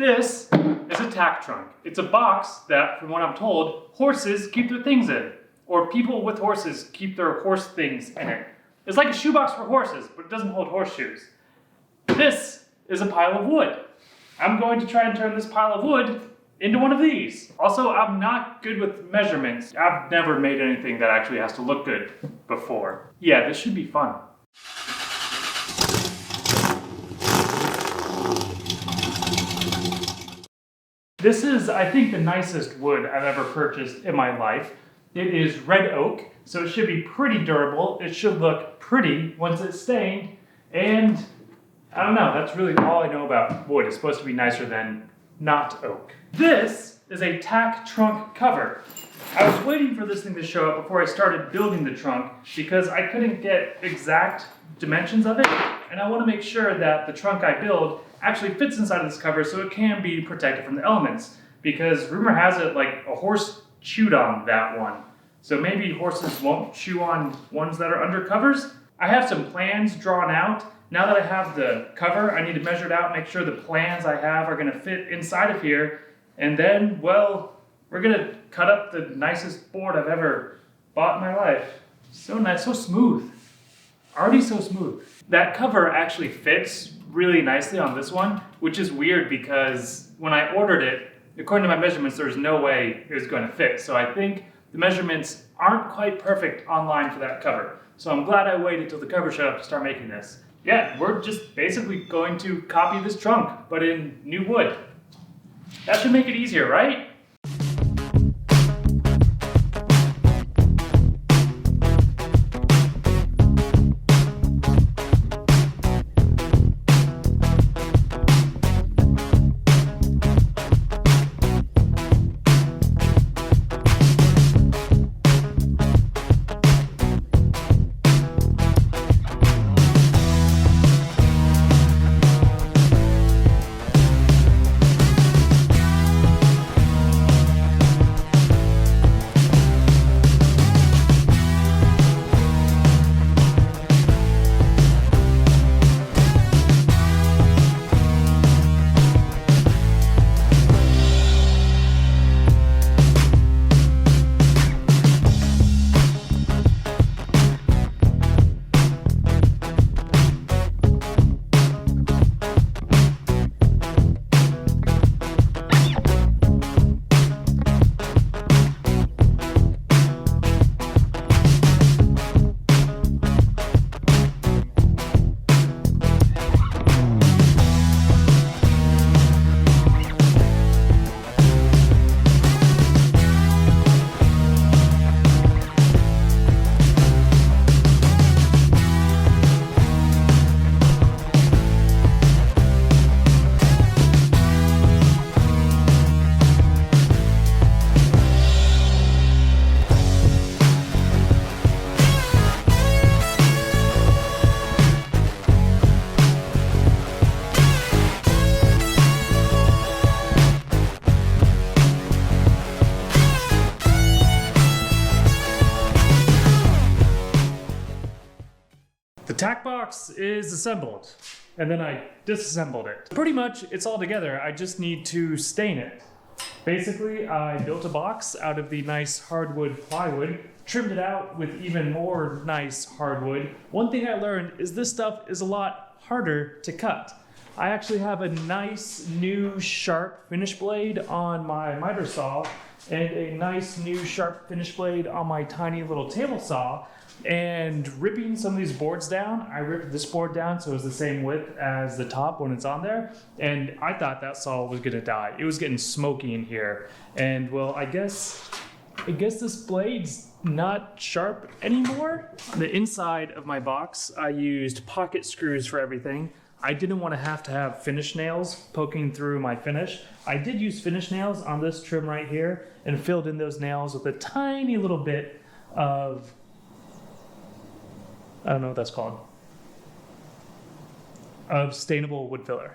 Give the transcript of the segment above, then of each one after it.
This is a tack trunk. It's a box that, from what I'm told, horses keep their things in. Or people with horses keep their horse things in it. It's like a shoebox for horses, but it doesn't hold horseshoes. This is a pile of wood. I'm going to try and turn this pile of wood into one of these. Also, I'm not good with measurements. I've never made anything that actually has to look good before. Yeah, this should be fun. This is, I think, the nicest wood I've ever purchased in my life. It is red oak, so it should be pretty durable. It should look pretty once it's stained, and I don't know, that's really all I know about wood. It's supposed to be nicer than not oak. This is a tack trunk cover. I was waiting for this thing to show up before I started building the trunk because I couldn't get exact dimensions of it, and I want to make sure that the trunk I build actually fits inside of this cover so it can be protected from the elements, because rumor has it like a horse chewed on that one. So maybe horses won't chew on ones that are under covers. I have some plans drawn out. Now that I have the cover, I need to measure it out, make sure the plans I have are gonna fit inside of here. And then, well, we're gonna cut up the nicest board I've ever bought in my life. So nice, so smooth. Already so smooth. That cover actually fits really nicely on this one, which is weird because when I ordered it, according to my measurements, there was no way it was going to fit. So I think the measurements aren't quite perfect online for that cover. So I'm glad I waited till the cover showed up to start making this. Yeah, we're just basically going to copy this trunk, but in new wood. That should make it easier, right? The tack box is assembled, and then I disassembled it. Pretty much it's all together, I just need to stain it. Basically, I built a box out of the nice hardwood plywood, trimmed it out with even more nice hardwood. One thing I learned is this stuff is a lot harder to cut. I actually have a nice new sharp finish blade on my miter saw and a nice new sharp finish blade on my tiny little table saw. And ripping some of these boards down, I ripped this board down so it was the same width as the top when it's on there, and I thought that saw was gonna die. It was getting smoky in here, and well, I guess this blade's not sharp anymore. On the inside of my box, I used pocket screws for everything. I didn't want to have finish nails poking through my finish. I did use finish nails on this trim right here and filled in those nails with a tiny little bit of, I don't know what that's called, of stainable wood filler.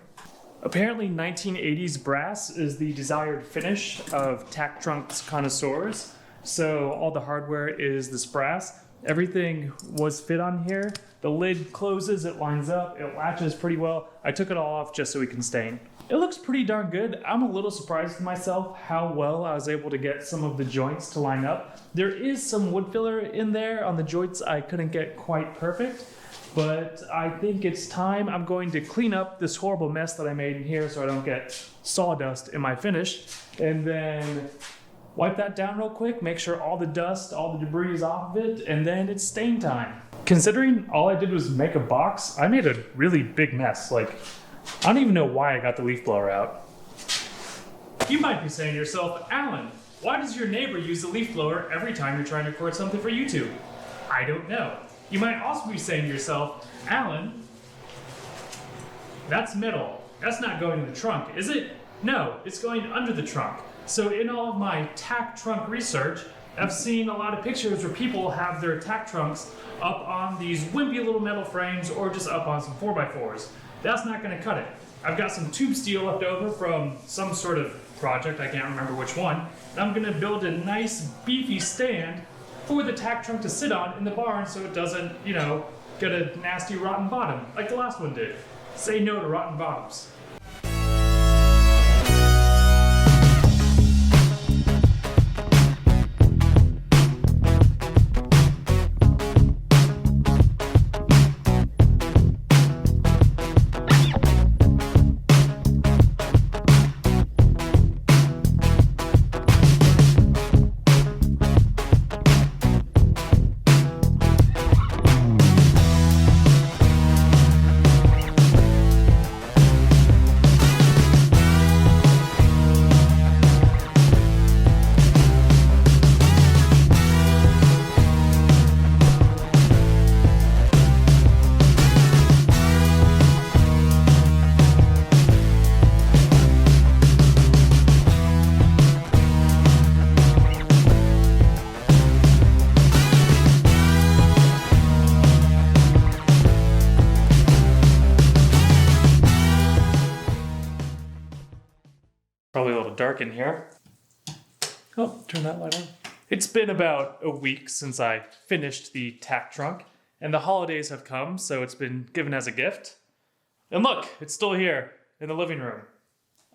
Apparently 1980s brass is the desired finish of Tack Trunk's connoisseurs. So all the hardware is this brass. Everything was fit on here. The lid closes, it lines up, it latches pretty well. I took it all off just so we can stain. It looks pretty darn good. I'm a little surprised myself how well I was able to get some of the joints to line up. There is some wood filler in there on the joints I couldn't get quite perfect, but I think it's time. I'm going to clean up this horrible mess that I made in here so I don't get sawdust in my finish, and then wipe that down real quick, make sure all the dust, all the debris is off of it, and then it's stain time. Considering all I did was make a box, I made a really big mess. Like, I don't even know why I got the leaf blower out. You might be saying to yourself, Alan, why does your neighbor use the leaf blower every time you're trying to record something for YouTube? I don't know. You might also be saying to yourself, Alan, that's metal. That's not going in the trunk, is it? No, it's going under the trunk. So in all of my Tack Trunk research, I've seen a lot of pictures where people have their Tack Trunks up on these wimpy little metal frames or just up on some 4x4s. That's not gonna cut it. I've got some tube steel left over from some sort of project, I can't remember which one, and I'm gonna build a nice beefy stand for the Tack Trunk to sit on in the barn so it doesn't, get a nasty rotten bottom like the last one did. Say no to rotten bottoms. Probably a little dark in here. Oh, turn that light on. It's been about a week since I finished the Tack Trunk, and the holidays have come, so it's been given as a gift. And look, it's still here in the living room.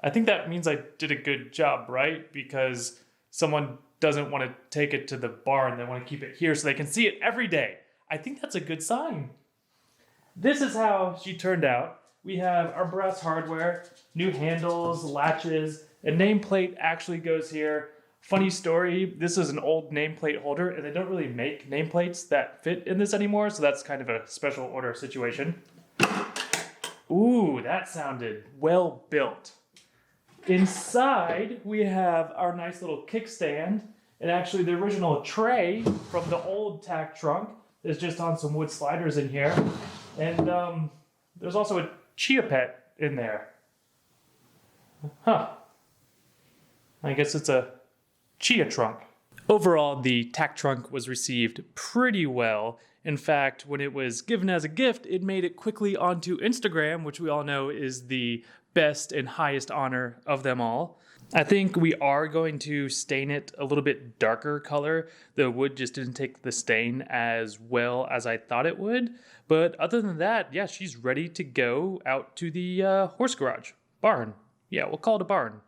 I think that means I did a good job, right? Because someone doesn't want to take it to the barn, they want to keep it here so they can see it every day. I think that's a good sign. This is how she turned out. We have our brass hardware, new handles, latches, a nameplate actually goes here. Funny story, this is an old nameplate holder and they don't really make nameplates that fit in this anymore, so that's kind of a special order situation. Ooh, that sounded well built. Inside, we have our nice little kickstand, and actually the original tray from the old Tack Trunk is just on some wood sliders in here. And there's also a chia pet in there. Huh. I guess it's a chia trunk. Overall, the Tack Trunk was received pretty well. In fact, when it was given as a gift, it made it quickly onto Instagram, which we all know is the best and highest honor of them all. I think we are going to stain it a little bit darker color. The wood just didn't take the stain as well as I thought it would. But other than that, yeah, she's ready to go out to the horse garage. Barn. Yeah, we'll call it a barn.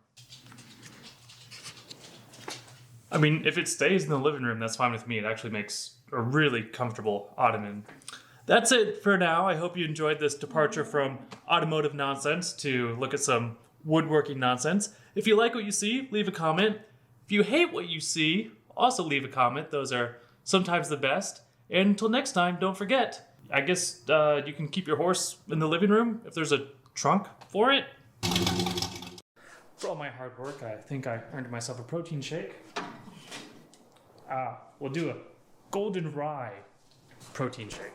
I mean, if it stays in the living room, that's fine with me. It actually makes a really comfortable ottoman. That's it for now. I hope you enjoyed this departure from automotive nonsense to look at some woodworking nonsense. If you like what you see, leave a comment. If you hate what you see, also leave a comment. Those are sometimes the best. And until next time, don't forget, I guess you can keep your horse in the living room if there's a trunk for it. For all my hard work, I think I earned myself a protein shake. We'll do a golden rye protein shake.